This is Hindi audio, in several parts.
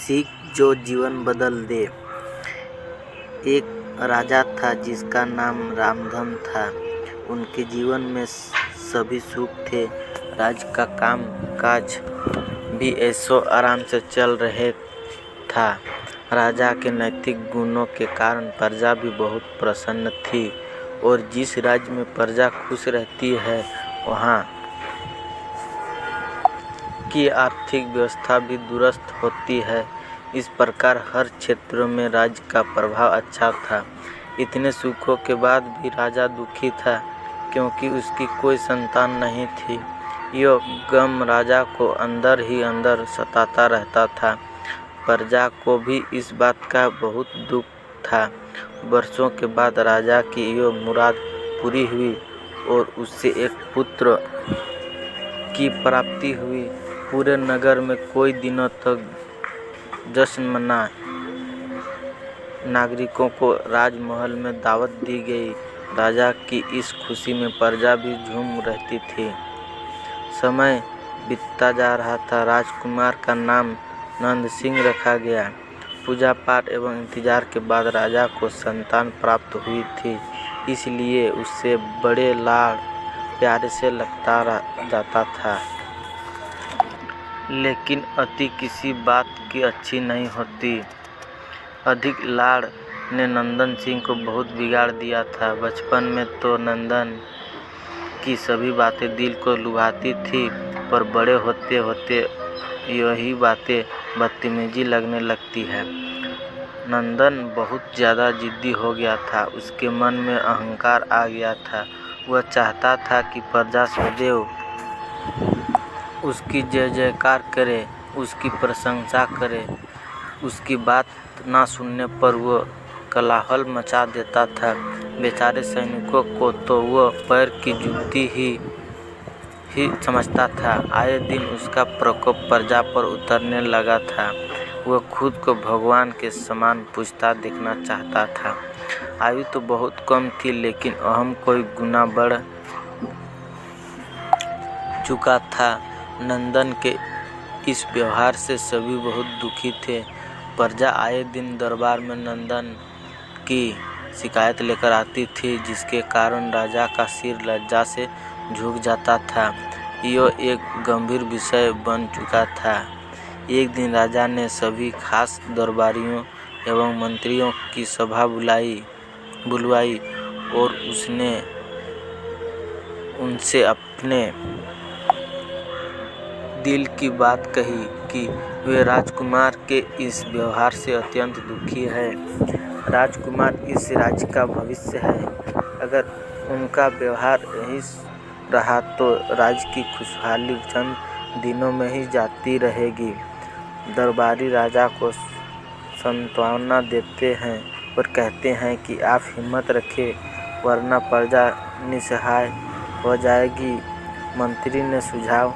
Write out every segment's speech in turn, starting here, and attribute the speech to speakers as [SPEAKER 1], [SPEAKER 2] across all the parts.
[SPEAKER 1] सीख जो जीवन बदल दे। एक राजा था जिसका नाम रामधन था। उनके जीवन में सभी सुख थे। राज्य का काम काज भी ऐशो आराम से चल रहे था। राजा के नैतिक गुणों के कारण प्रजा भी बहुत प्रसन्न थी और जिस राज्य में प्रजा खुश रहती है वहाँ की आर्थिक व्यवस्था भी दुरुस्त होती है। इस प्रकार हर क्षेत्र में राज्य का प्रभाव अच्छा था। इतने सुखों के बाद भी राजा दुखी था क्योंकि उसकी कोई संतान नहीं थी। यह गम राजा को अंदर ही अंदर सताता रहता था। प्रजा को भी इस बात का बहुत दुख था। वर्षों के बाद राजा की यह मुराद पूरी हुई और उससे एक पुत्र की प्राप्ति हुई। पूरे नगर में कई दिनों तक जश्न मना। नागरिकों को राजमहल में दावत दी गई। राजा की इस खुशी में प्रजा भी झूम रहती थी। समय बीतता जा रहा था। राजकुमार का नाम नंद सिंह रखा गया। पूजा पाठ एवं इंतजार के बाद राजा को संतान प्राप्त हुई थी, इसलिए उससे बड़े लाड़ प्यारे से लगता जाता था। लेकिन अति किसी बात की अच्छी नहीं होती। अधिक लाड़ ने नंदन सिंह को बहुत बिगाड़ दिया था। बचपन में तो नंदन की सभी बातें दिल को लुभाती थी, पर बड़े होते होते यही बातें बदतमीजी लगने लगती है। नंदन बहुत ज़्यादा जिद्दी हो गया था। उसके मन में अहंकार आ गया था। वह चाहता था कि प्रजा सदैव उसकी जय जयकार करे, उसकी प्रशंसा करे। उसकी बात ना सुनने पर वह कोलाहल मचा देता था। बेचारे सैनिकों को तो वह पैर की जूती ही समझता था। आए दिन उसका प्रकोप प्रजा पर उतरने लगा था। वह खुद को भगवान के समान पूजता देखना चाहता था। आयु तो बहुत कम थी, लेकिन अहम कई गुना बढ़ चुका था। नंदन के इस व्यवहार से सभी बहुत दुखी थे। प्रजा आए दिन दरबार में नंदन की शिकायत लेकर आती थी, जिसके कारण राजा का सिर लज्जा से झुक जाता था। यह एक गंभीर विषय बन चुका था। एक दिन राजा ने सभी खास दरबारियों एवं मंत्रियों की सभा बुलवाई और उसने उनसे अपने दिल की बात कही कि वे राजकुमार के इस व्यवहार से अत्यंत दुखी है। राजकुमार इस राज्य का भविष्य है। अगर उनका व्यवहार यही रहा तो राज्य की खुशहाली चंद दिनों में ही जाती रहेगी। दरबारी राजा को सांत्वना देते हैं और कहते हैं कि आप हिम्मत रखें, वरना प्रजा निसहाय हो जाएगी। मंत्री ने सुझाव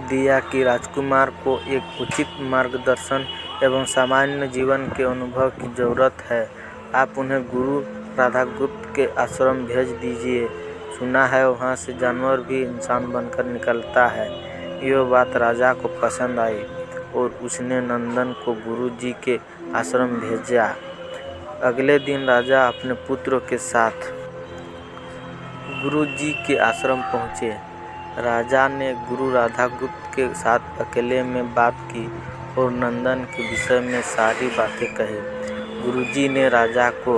[SPEAKER 1] दिया कि राजकुमार को एक उचित मार्गदर्शन एवं सामान्य जीवन के अनुभव की जरूरत है। आप उन्हें गुरु राधागुप्त के आश्रम भेज दीजिए। सुना है वहाँ से जानवर भी इंसान बनकर निकलता है। यह बात राजा को पसंद आई और उसने नंदन को गुरु जी के आश्रम भेजा। अगले दिन राजा अपने पुत्रों के साथ गुरु जी के आश्रम पहुँचे। राजा ने गुरु राधागुप्त के साथ अकेले में बात की और नंदन के विषय में सारी बातें कही। गुरुजी ने राजा को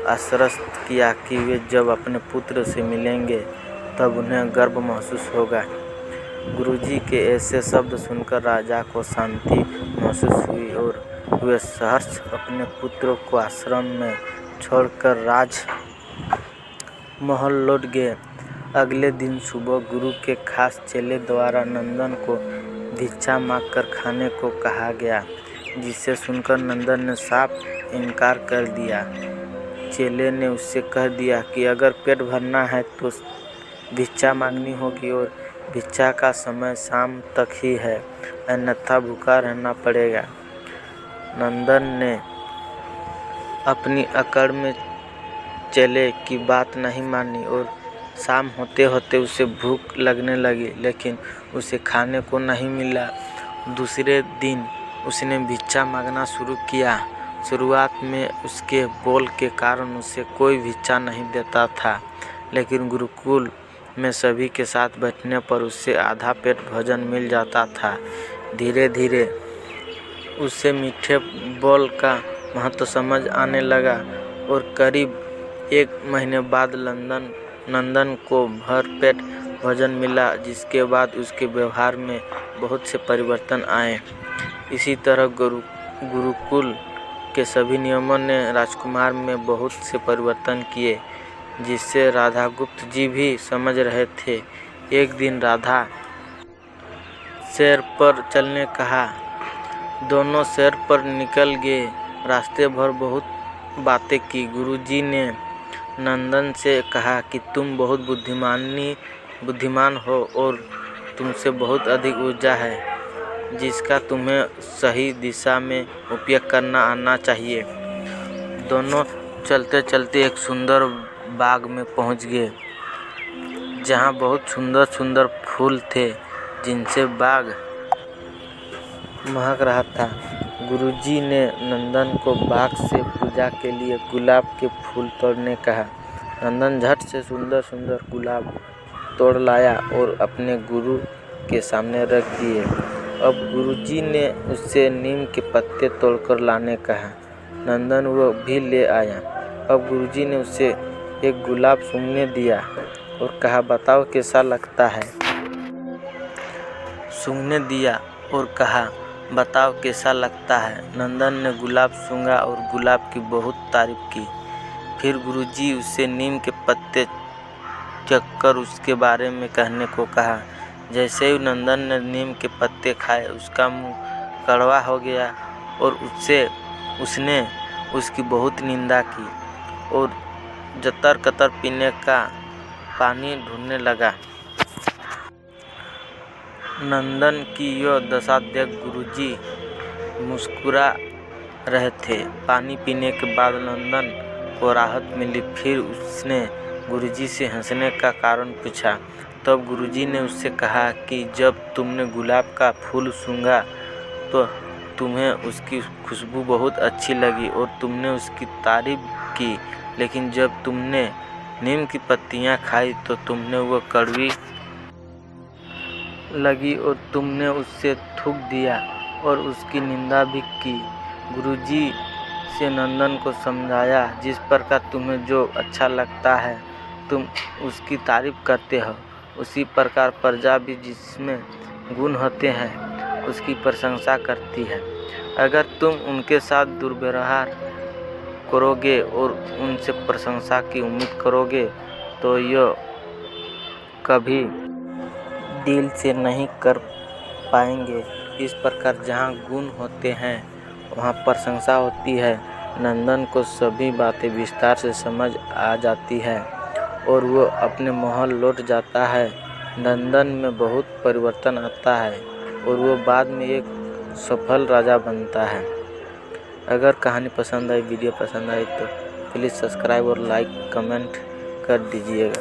[SPEAKER 1] आश्वस्त किया कि वे जब अपने पुत्र से मिलेंगे तब उन्हें गर्व महसूस होगा। गुरुजी के ऐसे शब्द सुनकर राजा को शांति महसूस हुई और वे सहर्ष अपने पुत्रों को आश्रम में छोड़कर राज महल लौट गए। अगले दिन सुबह गुरु के खास चेले द्वारा नंदन को भिक्षा मांगकर खाने को कहा गया, जिसे सुनकर नंदन ने साफ इनकार कर दिया। चेले ने उससे कह दिया कि अगर पेट भरना है तो भिक्षा मांगनी होगी और भिक्षा का समय शाम तक ही है, अन्यथा भूखा रहना पड़ेगा। नंदन ने अपनी अकड़ में चेले की बात नहीं मानी और शाम होते होते उसे भूख लगने लगी, लेकिन उसे खाने को नहीं मिला। दूसरे दिन उसने भिक्षा मांगना शुरू किया। शुरुआत में उसके बोल के कारण उसे कोई भिक्षा नहीं देता था, लेकिन गुरुकुल में सभी के साथ बैठने पर उसे आधा पेट भोजन मिल जाता था। धीरे धीरे उसे मीठे बोल का महत्व समझ आने लगा और करीब 1 महीने बाद नंदन को भरपेट भोजन मिला, जिसके बाद उसके व्यवहार में बहुत से परिवर्तन आए। इसी तरह गुरुकुल के सभी नियमों ने राजकुमार में बहुत से परिवर्तन किए, जिससे राधागुप्त जी भी समझ रहे थे। एक दिन राधा सैर पर चलने कहा। दोनों सैर पर निकल गए। रास्ते भर बहुत बातें की। गुरुजी ने नंदन से कहा कि तुम बहुत बुद्धिमान हो और तुमसे बहुत अधिक ऊर्जा है, जिसका तुम्हें सही दिशा में उपयोग करना आना चाहिए। दोनों चलते चलते एक सुंदर बाग में पहुंच गए, जहां बहुत सुंदर सुंदर फूल थे, जिनसे बाग महक रहा था। गुरुजी ने नंदन को बाग से पूजा के लिए गुलाब के फूल तोड़ने कहा। नंदन झट से सुंदर सुंदर गुलाब तोड़ लाया और अपने गुरु के सामने रख दिए। अब गुरुजी ने उससे नीम के पत्ते तोड़कर लाने कहा। नंदन वो भी ले आया। अब गुरुजी ने उसे एक गुलाब सूंघने दिया और कहा, बताओ कैसा लगता है। सूंघने दिया और कहा, बताओ कैसा लगता है। नंदन ने गुलाब सूंघा और गुलाब की बहुत तारीफ की। फिर गुरुजी उसे नीम के पत्ते चखकर उसके बारे में कहने को कहा। जैसे ही नंदन ने नीम के पत्ते खाए, उसका मुंह कड़वा हो गया और उसने उसकी बहुत निंदा की और जतर कतर पीने का पानी ढूंढने लगा। नंदन की यह दशा देख गुरुजी मुस्कुरा रहे थे। पानी पीने के बाद नंदन को राहत मिली। फिर उसने गुरुजी से हंसने का कारण पूछा। तब गुरुजी ने उससे कहा कि जब तुमने गुलाब का फूल सूंघा तो तुम्हें उसकी खुशबू बहुत अच्छी लगी और तुमने उसकी तारीफ की, लेकिन जब तुमने नीम की पत्तियां खाई तो तुम्हें वह कड़वी लगी और तुमने उससे थूक दिया और उसकी निंदा भी की। गुरुजी से नंदन को समझाया, जिस प्रकार तुम्हें जो अच्छा लगता है तुम उसकी तारीफ करते हो, उसी प्रकार प्रजा भी जिसमें गुण होते हैं उसकी प्रशंसा करती है। अगर तुम उनके साथ दुर्व्यवहार करोगे और उनसे प्रशंसा की उम्मीद करोगे तो यह कभी दिल से नहीं कर पाएंगे। इस प्रकार जहाँ गुण होते हैं वहाँ प्रशंसा होती है। नंदन को सभी बातें विस्तार से समझ आ जाती है और वो अपने महल लौट जाता है। नंदन में बहुत परिवर्तन आता है और वो बाद में एक सफल राजा बनता है। अगर कहानी पसंद आई, वीडियो पसंद आई तो प्लीज़ सब्सक्राइब और लाइक कमेंट कर दीजिएगा।